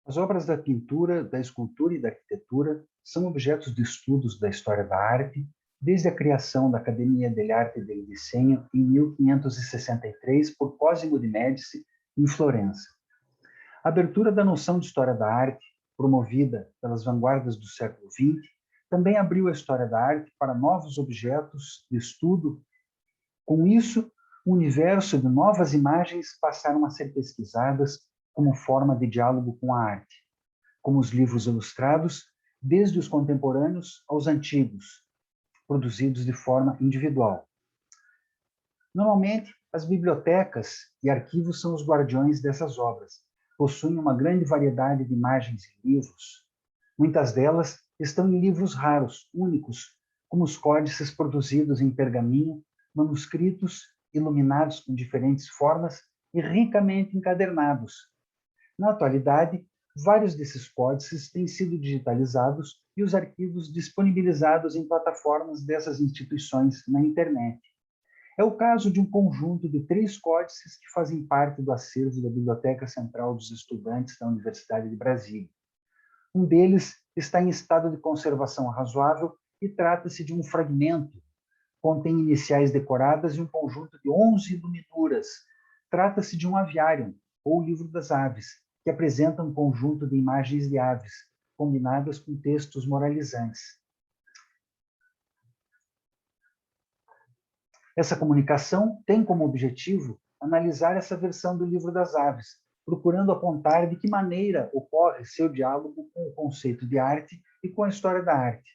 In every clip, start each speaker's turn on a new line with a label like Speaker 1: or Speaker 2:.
Speaker 1: As obras da pintura, da escultura e da arquitetura são objetos de estudos da história da arte desde a criação da Academia delle Arti e del Disegno em 1563 por Cosimo de Médici, em Florença. A abertura da noção de história da arte, promovida pelas vanguardas do século XX, também abriu a história da arte para novos objetos de estudo. Com isso, o universo de novas imagens passaram a ser pesquisadas como forma de diálogo com a arte, como os livros ilustrados, desde os contemporâneos aos antigos, produzidos de forma individual. Normalmente, as bibliotecas e arquivos são os guardiões dessas obras. Possuem uma grande variedade de imagens e livros. Muitas delas estão em livros raros, únicos, como os códices produzidos em pergaminho, manuscritos iluminados com diferentes formas e ricamente encadernados. Na atualidade, vários desses códices têm sido digitalizados e os arquivos disponibilizados em plataformas dessas instituições na internet. É o caso de um conjunto de 3 códices que fazem parte do acervo da Biblioteca Central dos Estudantes da Universidade de Brasília. Um deles está em estado de conservação razoável e trata-se de um fragmento. Contém iniciais decoradas e um conjunto de 11 iluminuras. Trata-se de um aviário, ou livro das aves, que apresenta um conjunto de imagens de aves, combinadas com textos moralizantes. Essa comunicação tem como objetivo analisar essa versão do livro das aves, procurando apontar de que maneira ocorre seu diálogo com o conceito de arte e com a história da arte.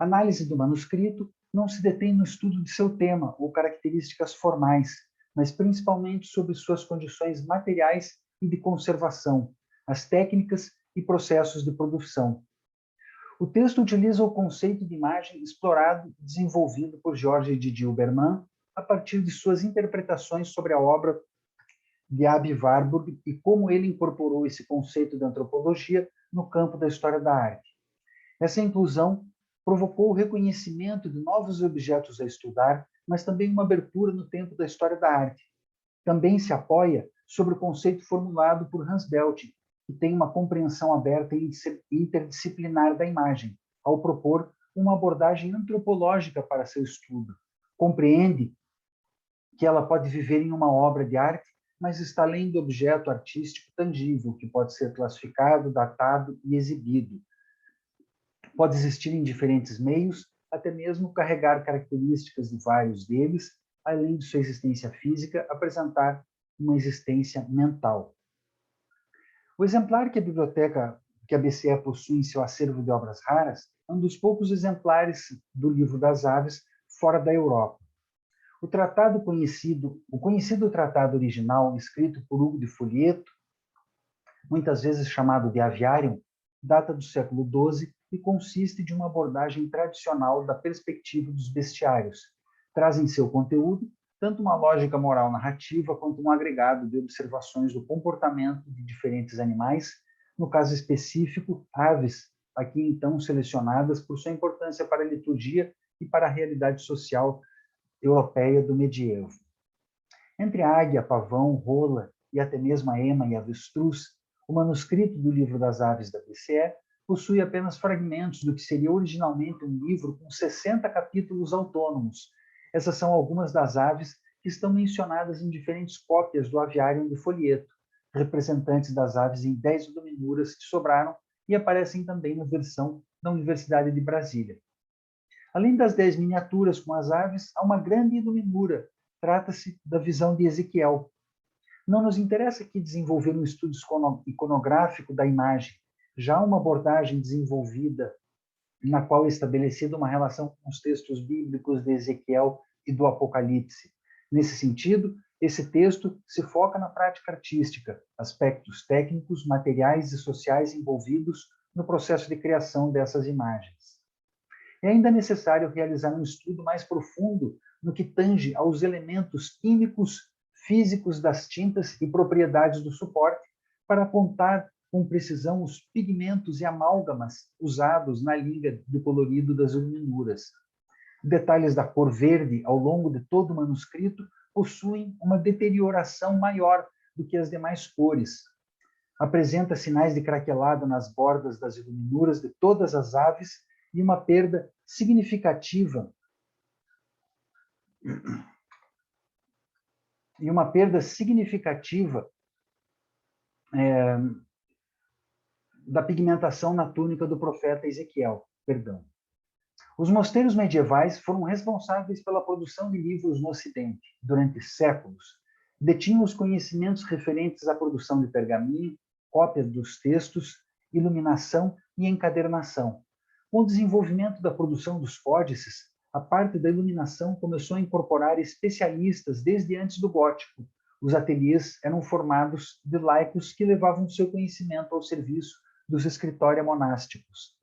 Speaker 1: A análise do manuscrito não se detém no estudo de seu tema ou características formais, mas principalmente sobre suas condições materiais e de conservação, as técnicas e processos de produção. O texto utiliza o conceito de imagem explorado e desenvolvido por Georges Didier Berman a partir de suas interpretações sobre a obra de Aby Warburg e como ele incorporou esse conceito da antropologia no campo da história da arte. Essa inclusão provocou o reconhecimento de novos objetos a estudar, mas também uma abertura no tempo da história da arte. Também se apoia sobre o conceito formulado por Hans Belting, que tem uma compreensão aberta e interdisciplinar da imagem, ao propor uma abordagem antropológica para seu estudo. Compreende que ela pode viver em uma obra de arte, mas está além do objeto artístico tangível, que pode ser classificado, datado e exibido. Pode existir em diferentes meios, até mesmo carregar características de vários deles, além de sua existência física, apresentar uma existência mental. O exemplar que a BCE possui em seu acervo de obras raras é um dos poucos exemplares do Livro das Aves fora da Europa. O conhecido tratado original, escrito por Hugo de Folieto, muitas vezes chamado de Aviarium, data do século XII e consiste de uma abordagem tradicional da perspectiva dos bestiários. Traz em seu conteúdo tanto uma lógica moral narrativa quanto um agregado de observações do comportamento de diferentes animais, no caso específico, aves, aqui então selecionadas por sua importância para a liturgia e para a realidade social europeia do medievo. Entre a águia, pavão, rola e até mesmo a ema e avestruz, o manuscrito do Livro das Aves da BCE possui apenas fragmentos do que seria originalmente um livro com 60 capítulos autônomos. Essas são algumas das aves que estão mencionadas em diferentes cópias do Aviário de Folieto, representantes das aves em 10 iluminuras que sobraram e aparecem também na versão da Universidade de Brasília. Além das 10 miniaturas com as aves, há uma grande iluminura. Trata-se da visão de Ezequiel. Não nos interessa aqui desenvolver um estudo iconográfico da imagem, já uma abordagem desenvolvida na qual é estabelecida uma relação com os textos bíblicos de Ezequiel e do Apocalipse. Nesse sentido, esse texto se foca na prática artística, aspectos técnicos, materiais e sociais envolvidos no processo de criação dessas imagens. É ainda necessário realizar um estudo mais profundo no que tange aos elementos químicos, físicos das tintas e propriedades do suporte, para apontar com precisão os pigmentos e amálgamas usados na liga do colorido das iluminuras. Detalhes da cor verde ao longo de todo o manuscrito possuem uma deterioração maior do que as demais cores. Apresenta sinais de craquelado nas bordas das iluminuras de todas as aves e uma perda significativa da pigmentação na túnica do profeta Ezequiel. Perdão. Os mosteiros medievais foram responsáveis pela produção de livros no Ocidente durante séculos. Detinham os conhecimentos referentes à produção de pergaminho, cópia dos textos, iluminação e encadernação. Com o desenvolvimento da produção dos códices, a parte da iluminação começou a incorporar especialistas desde antes do gótico. Os ateliês eram formados de laicos que levavam seu conhecimento ao serviço dos escritórios monásticos.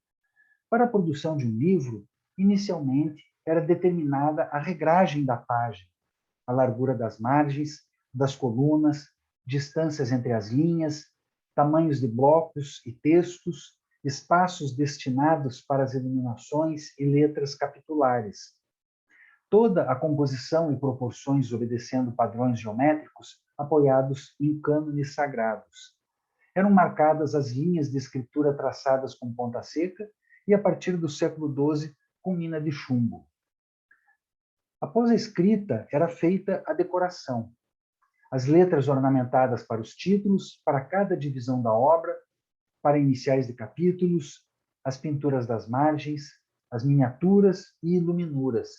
Speaker 1: Para a produção de um livro, inicialmente era determinada a regragem da página, a largura das margens, das colunas, distâncias entre as linhas, tamanhos de blocos e textos, espaços destinados para as iluminações e letras capitulares. Toda a composição e proporções obedecendo padrões geométricos apoiados em cânones sagrados. Eram marcadas as linhas de escritura traçadas com ponta seca e, a partir do século XII, com mina de chumbo. Após a escrita, era feita a decoração. As letras ornamentadas para os títulos, para cada divisão da obra, para iniciais de capítulos, as pinturas das margens, as miniaturas e iluminuras.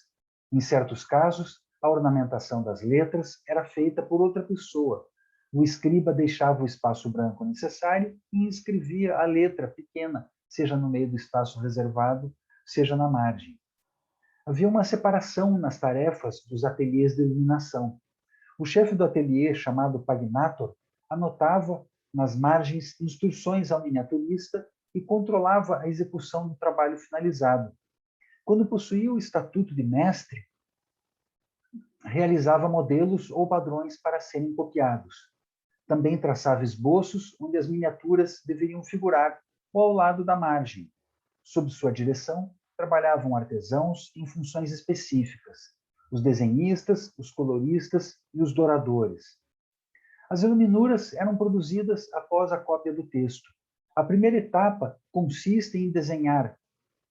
Speaker 1: Em certos casos, a ornamentação das letras era feita por outra pessoa. O escriba deixava o espaço branco necessário e escrevia a letra pequena, seja no meio do espaço reservado, seja na margem. Havia uma separação nas tarefas dos ateliês de iluminação. O chefe do ateliê, chamado pagnator, anotava nas margens instruções ao miniaturista e controlava a execução do trabalho finalizado. Quando possuía o estatuto de mestre, realizava modelos ou padrões para serem copiados. Também traçava esboços onde as miniaturas deveriam figurar ou ao lado da margem. Sob sua direção, trabalhavam artesãos em funções específicas, os desenhistas, os coloristas e os douradores. As iluminuras eram produzidas após a cópia do texto. A primeira etapa consiste em desenhar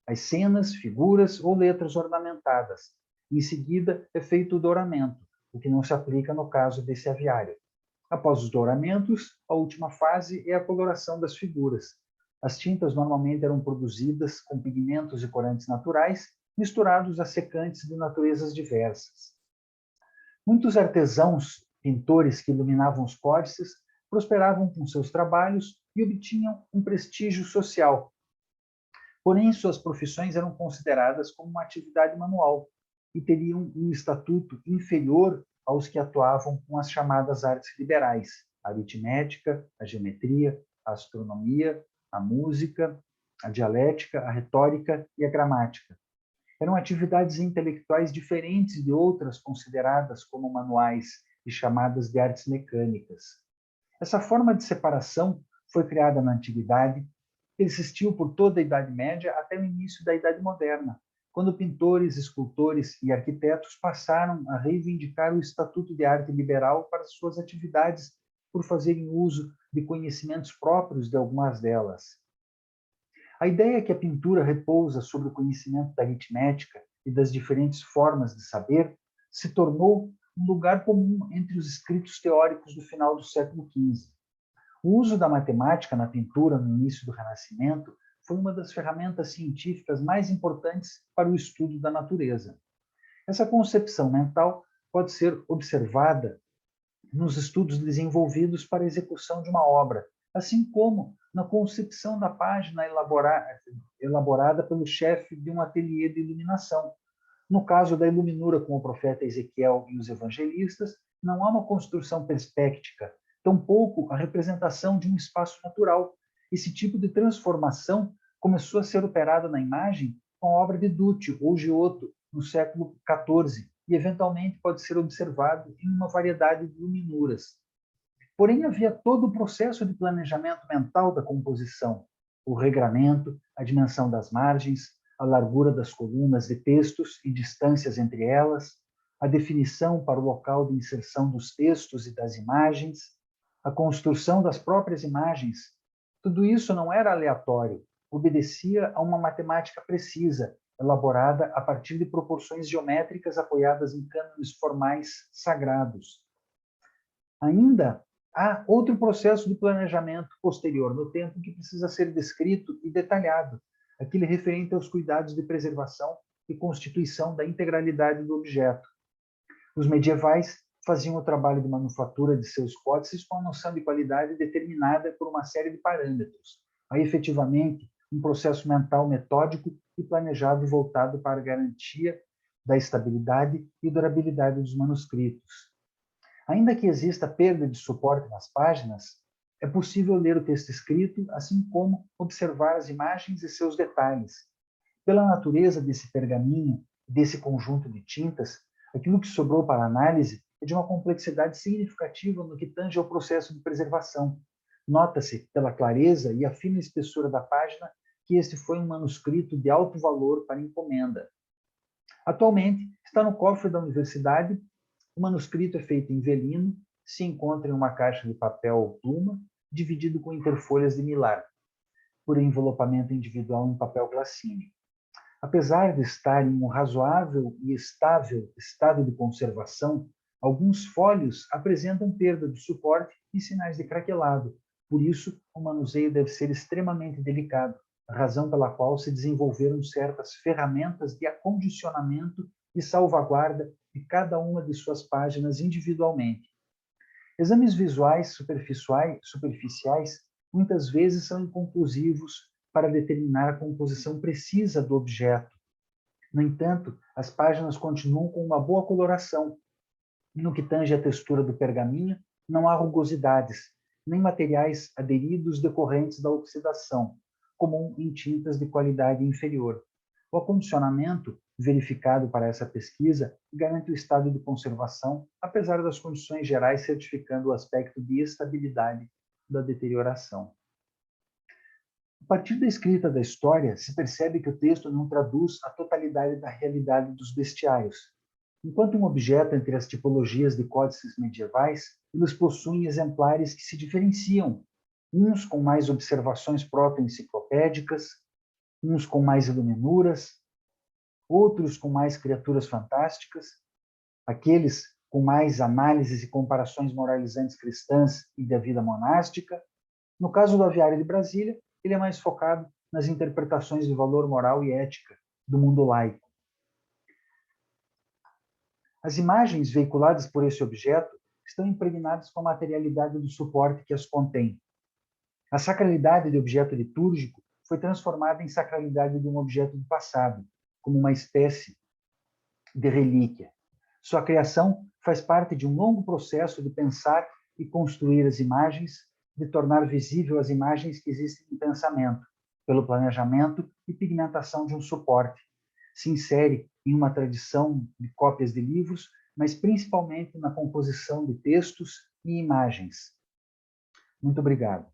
Speaker 1: as cenas, figuras ou letras ornamentadas. Em seguida, é feito o douramento, o que não se aplica no caso desse aviário. Após os douramentos, a última fase é a coloração das figuras. As tintas normalmente eram produzidas com pigmentos e corantes naturais, misturados a secantes de naturezas diversas. Muitos artesãos, pintores que iluminavam os códices, prosperavam com seus trabalhos e obtinham um prestígio social. Porém, suas profissões eram consideradas como uma atividade manual e teriam um estatuto inferior aos que atuavam com as chamadas artes liberais, a aritmética, a geometria, a astronomia, a música, a dialética, a retórica e a gramática. Eram atividades intelectuais diferentes de outras consideradas como manuais e chamadas de artes mecânicas. Essa forma de separação foi criada na Antiguidade, persistiu por toda a Idade Média até o início da Idade Moderna, quando pintores, escultores e arquitetos passaram a reivindicar o estatuto de arte liberal para suas atividades por fazerem uso de conhecimentos próprios de algumas delas. A ideia que a pintura repousa sobre o conhecimento da aritmética e das diferentes formas de saber se tornou um lugar comum entre os escritos teóricos do final do século XV. O uso da matemática na pintura no início do Renascimento foi uma das ferramentas científicas mais importantes para o estudo da natureza. Essa concepção mental pode ser observada nos estudos desenvolvidos para a execução de uma obra, assim como na concepção da página elaborada pelo chefe de um ateliê de iluminação. No caso da iluminura com o profeta Ezequiel e os evangelistas, não há uma construção perspectiva, tampouco a representação de um espaço natural. Esse tipo de transformação começou a ser operada na imagem com a obra de Duccio ou Giotto, no século XIV, e eventualmente pode ser observado em uma variedade de iluminuras. Porém, havia todo o processo de planejamento mental da composição, o regramento, a dimensão das margens, a largura das colunas de textos e distâncias entre elas, a definição para o local de inserção dos textos e das imagens, a construção das próprias imagens, tudo isso não era aleatório, obedecia a uma matemática precisa, elaborada a partir de proporções geométricas apoiadas em cânones formais sagrados. Ainda há outro processo de planejamento posterior no tempo que precisa ser descrito e detalhado, aquele referente aos cuidados de preservação e constituição da integralidade do objeto. Os medievais faziam o trabalho de manufatura de seus códices com a noção de qualidade determinada por uma série de parâmetros. Há efetivamente um processo mental metódico e planejado voltado para a garantia da estabilidade e durabilidade dos manuscritos. Ainda que exista perda de suporte nas páginas, é possível ler o texto escrito, assim como observar as imagens e seus detalhes. Pela natureza desse pergaminho, desse conjunto de tintas, aquilo que sobrou para análise é de uma complexidade significativa no que tange ao processo de preservação. Nota-se, pela clareza e a fina espessura da página, que este foi um manuscrito de alto valor para encomenda. Atualmente, está no cofre da universidade. O manuscrito é feito em velino, se encontra em uma caixa de papel pluma, dividido com interfolhas de milar, por envelopamento individual em papel glacine. Apesar de estar em um razoável e estável estado de conservação, alguns folhos apresentam perda de suporte e sinais de craquelado. Por isso, o manuseio deve ser extremamente delicado, razão pela qual se desenvolveram certas ferramentas de acondicionamento e salvaguarda de cada uma de suas páginas individualmente. Exames visuais superficiais muitas vezes são inconclusivos para determinar a composição precisa do objeto. No entanto, as páginas continuam com uma boa coloração. No que tange à textura do pergaminho, não há rugosidades, nem materiais aderidos decorrentes da oxidação, comum em tintas de qualidade inferior. O acondicionamento verificado para essa pesquisa garante o estado de conservação, apesar das condições gerais certificando o aspecto de estabilidade da deterioração. A partir da escrita da história, se percebe que o texto não traduz a totalidade da realidade dos bestiários. Enquanto um objeto entre as tipologias de códices medievais, eles possuem exemplares que se diferenciam, uns com mais observações proto-enciclopédicas, uns com mais iluminuras, outros com mais criaturas fantásticas, aqueles com mais análises e comparações moralizantes cristãs e da vida monástica. No caso do Aviário de Brasília, ele é mais focado nas interpretações de valor moral e ética do mundo laico. As imagens veiculadas por esse objeto estão impregnadas com a materialidade do suporte que as contém. A sacralidade de objeto litúrgico foi transformada em sacralidade de um objeto do passado, como uma espécie de relíquia. Sua criação faz parte de um longo processo de pensar e construir as imagens, de tornar visível as imagens que existem em pensamento, pelo planejamento e pigmentação de um suporte. Se insere em uma tradição de cópias de livros, mas principalmente na composição de textos e imagens. Muito obrigado.